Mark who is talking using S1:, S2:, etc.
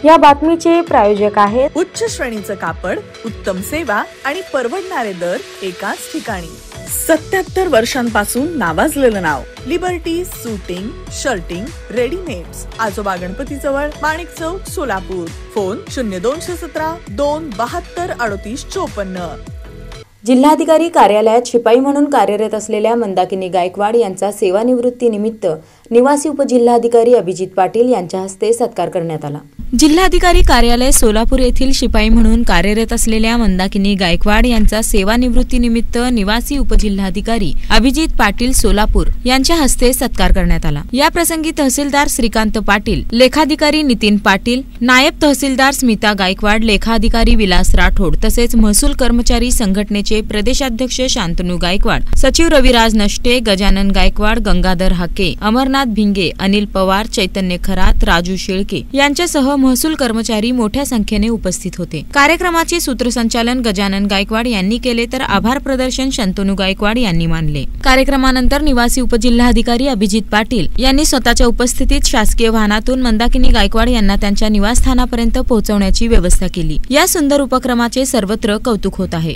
S1: या बातमीचे प्रायोजक आहेत
S2: उच्च श्रेणीचं कापड, उत्तम सेवा आणि परवडणारे दर एकाच ठिकाणी। 77 वर्षांपासून नावाजलेलं नाव लिबर्टी सूटिंग, शर्टिंग, रेडीमेड्स, आजोबा गणपती जवळ, माणिक चौक, सोलापूर। फोन 0217 272 38 54।
S1: जिल्हाधिकारी कार्यालयात शिपाई म्हणून कार्यरत असलेल्या मंदाकिनी गायकवाड यांचा सेवानिवृत्तीनिमित्त निवासी उपजिल्हाधिकारी अभिजित पाटील यांच्या हस्ते सत्कार करण्यात आला।
S3: जिल्हाधिकारी कार्यालय सोलापूर येथील शिपाई म्हणून कार्यरत असलेल्या मंदाकिनी गायकवाड यांचा सेवानिवृत्तीनिमित्त निवासी उपजिल्हाधिकारी अभिजित पाटील सोलापूर यांच्या हस्ते सत्कार करण्यात आला। या प्रसंगी तहसीलदार श्रीकांत पाटील, लेखाधिकारी नितीन पाटील, नायब तहसीलदार स्मिता गायकवाड, लेखाधिकारी विलास राठोड तसेच महसूल कर्मचारी संघटनेचे प्रदेशाध्यक्ष शांतनू गायकवाड, सचिव रविराज नष्टे, गजानन गायकवाड, गंगाधर हाके, अमरनाथ भिंगे, अनिल पवार, चैतन्य खरात, राजू शेळके यांच्यासह महसूल कर्मचारी मोठ्या संख्येने उपस्थित होते। कार्यक्रमाचे सूत्रसंचालन गजानन गायकवाड यांनी केले तर आभार प्रदर्शन शांतनू गायकवाड यांनी मानले। कार्यक्रमानंतर निवासी उपजिल्हाधिकारी अभिजित पाटील यांनी स्वतःच्या उपस्थितीत शासकीय वाहनातून मंदाकिनी गायकवाड यांना त्यांच्या निवासस्थानापर्यंत पोहोचवण्याची व्यवस्था केली। या सुंदर उपक्रमाचे सर्वत्र कौतुक होत आहे।